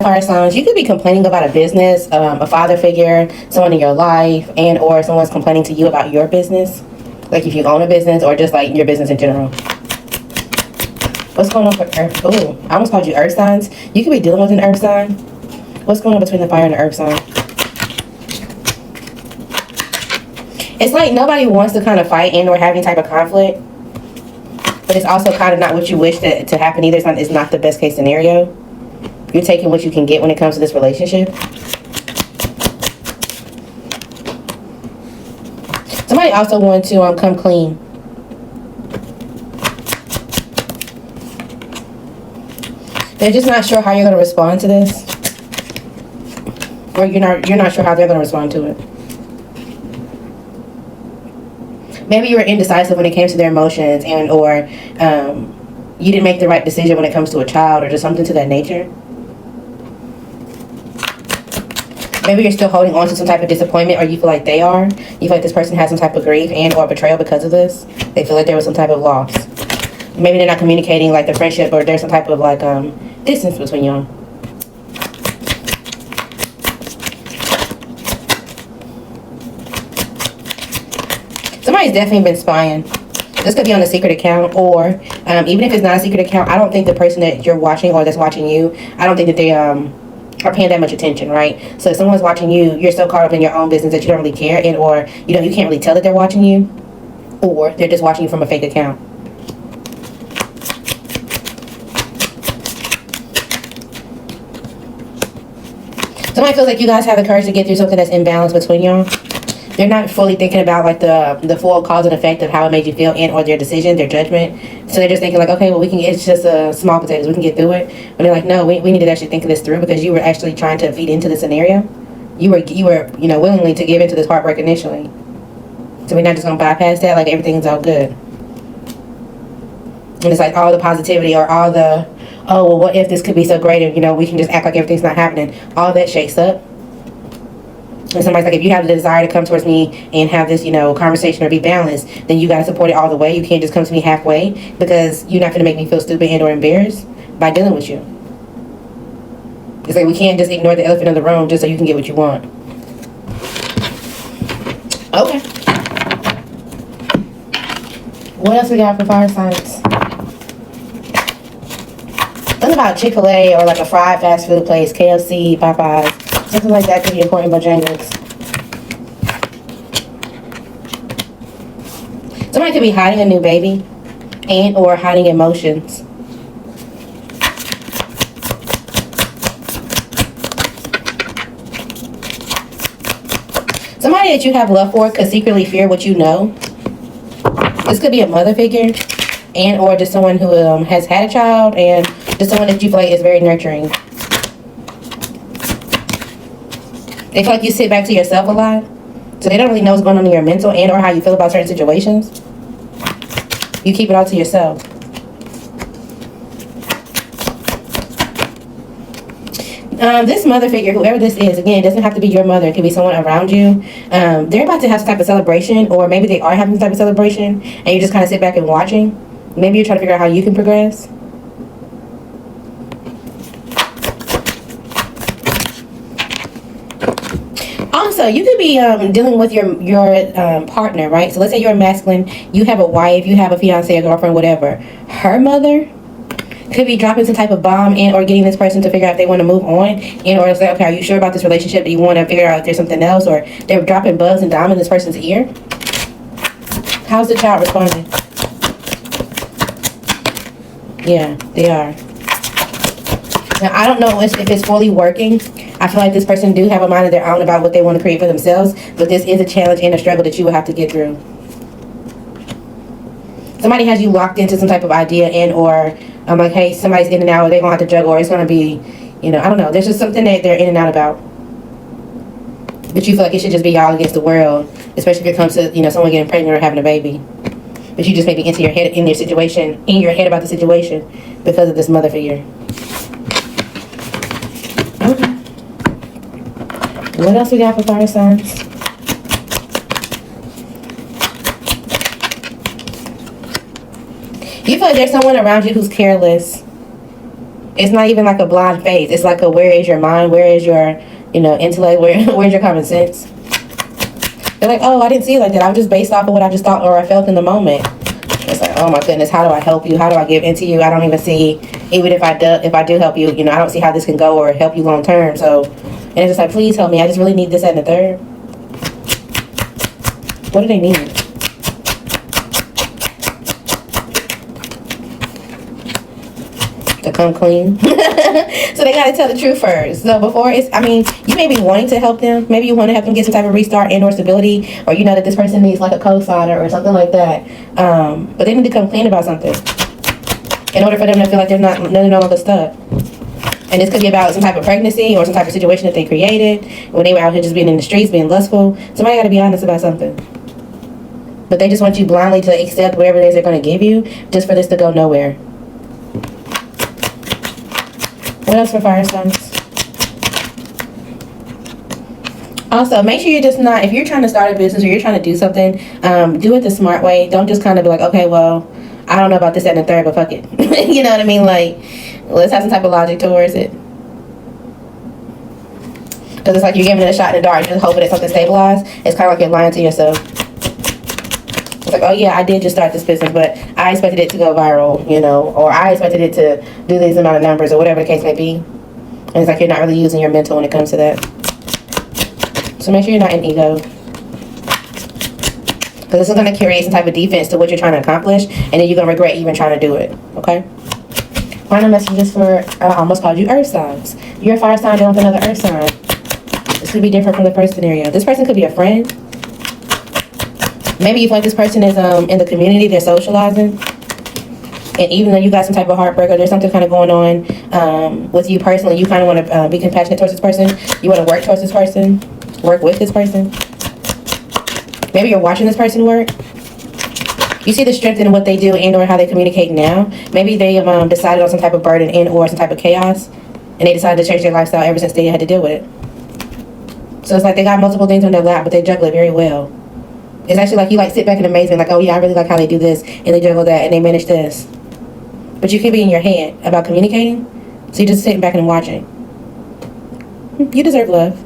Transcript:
Fire signs, you could be complaining about a business, a father figure, someone in your life, and or someone's complaining to you about your business. Like if you own a business or just like your business in general. What's going on for Earth? Oh, I almost called you Earth signs. You could be dealing with an Earth sign. What's going on between the fire and the Earth sign? It's like nobody wants to kind of fight and or have any type of conflict. But it's also kind of not what you wish to happen either. It's not the best case scenario. You're taking what you can get when it comes to this relationship. Somebody also wanted to come clean. They're just not sure how you're going to respond to this. Or you're not sure how they're going to respond to it. Maybe you were indecisive when it came to their emotions, and or you didn't make the right decision when it comes to a child or just something to that nature. Maybe you're still holding on to some type of disappointment, or you feel like they are. You feel like this person has some type of grief and or betrayal because of this. They feel like there was some type of loss. Maybe they're not communicating like the friendship, or there's some type of like distance between y'all. Somebody's definitely been spying. This could be on a secret account, or even if it's not a secret account, I don't think the person that you're watching or that's watching you, I don't think that they are paying that much attention, right? So if someone's watching you, you're so caught up in your own business that you don't really care, and or you can't really tell that they're watching you, or they're just watching you from a fake account. Somebody feels like you guys have the courage to get through something that's imbalanced between y'all. They're not fully thinking about like the full cause and effect of how it made you feel and or their decision, their judgment. So they're just thinking like, okay, well, it's just a small potatoes, we can get through it. But they're like, no, we need to actually think of this through, because you were actually trying to feed into the scenario. You were willingly to give into this heartbreak initially. So we're not just gonna bypass that like everything's all good. And it's like all the positivity or all the, oh well, what if this could be so great, and we can just act like everything's not happening. All that shakes up. And somebody's like, if you have the desire to come towards me and have this, conversation or be balanced, then you got to support it all the way. You can't just come to me halfway, because you're not going to make me feel stupid and or embarrassed by dealing with you. It's like we can't just ignore the elephant in the room just so you can get what you want. Okay. What else we got for fire signs? Something about Chick-fil-A or like a fried fast food place, KFC, Popeyes. Something like that could be important Bojangles. Somebody could be hiding a new baby and or hiding emotions. Somebody that you have love for could secretly fear what you know. This could be a mother figure and or just someone who has had a child, and just someone that you feel like is very nurturing. They feel like you sit back to yourself a lot, so they don't really know what's going on in your mental and or how you feel about certain situations. You keep it all to yourself. This mother figure, whoever this is, again, it doesn't have to be your mother. It could be someone around you. They're about to have some type of celebration, or maybe they are having some type of celebration, and you just kind of sit back and watching. Maybe you're trying to figure out how you can progress. Also, you could be dealing with your partner, right? So let's say you're a masculine, you have a wife, you have a fiance, a girlfriend, whatever. Her mother could be dropping some type of bomb and or getting this person to figure out if they want to move on, and or say, okay, are you sure about this relationship? Do you want to figure out if there's something else? Or they're dropping bugs and dimes in this person's ear. How's the child responding? Yeah, they are. Now, I don't know if it's fully working. I feel like this person do have a mind of their own about what they want to create for themselves, but this is a challenge and a struggle that you will have to get through. Somebody has you locked into some type of idea, and or like, hey, somebody's in and out, or they're going to have to juggle, or it's going to be, I don't know. There's just something that they're in and out about. But you feel like it should just be y'all against the world, especially if it comes to, someone getting pregnant or having a baby. But you just may be in your head about the situation because of this mother figure. Okay. What else we got for fire signs? You feel like there's someone around you who's careless. It's not even like a blind faith. It's like a, where is your mind? Where is your, you know, intellect? Where's your common sense? They're like, oh, I didn't see it like that. I was just based off of what I just thought or I felt in the moment. It's like, oh my goodness, how do I help you? How do I give into you? I don't even see, even if I do help you, you know, I don't see how this can go or help you long term. So, and it's just like, please help me. I just really need this, that, and the third. What do they need? To come clean. So they got to tell the truth first. So before it's, I mean, you may be wanting to help them. Maybe you want to help them get some type of restart and or stability, or you know that this person needs like a co-signer or something like that. But they need to come clean about something in order for them to feel like they're no longer stuck. And this could be about some type of pregnancy or some type of situation that they created when they were out here just being in the streets, being lustful. Somebody got to be honest about something. But they just want you blindly to accept whatever it is they're going to give you just for this to go nowhere. What else for fire signs? Also, make sure you're just not, if you're trying to start a business or you're trying to do something, do it the smart way. Don't just kind of be like, okay, well, I don't know about this, that, and the third, but fuck it. You know what I mean? Like, let's have some type of logic towards it. Because it's like you're giving it a shot in the dark, just hoping that something stabilizes. It's kind of like you're lying to yourself. It's like, oh yeah, I did just start this business, but I expected it to go viral, you know, or I expected it to do these amount of numbers or whatever the case may be. And it's like you're not really using your mental when it comes to that. So make sure you're not in ego. Because this is going to create some type of defense to what you're trying to accomplish, and then you're going to regret even trying to do it, okay? Final messages for, I almost called you earth signs. You're a fire sign dealing with another earth sign. This could be different from the first scenario. This person could be a friend. Maybe you feel like this person is in the community, they're socializing. And even though you got some type of heartbreak or there's something kind of going on with you personally, you kind of want to be compassionate towards this person. You want to work towards this person, work with this person. Maybe you're watching this person work. You see the strength in what they do and or how they communicate now. Maybe they decided on some type of burden and or some type of chaos. And they decided to change their lifestyle ever since they had to deal with it. So it's like they got multiple things on their lap, but they juggle it very well. It's actually like you like sit back in amazement, like, oh yeah, I really like how they do this, and they juggle that, and they manage this. But you could be in your head about communicating, so you're just sitting back and watching. You deserve love.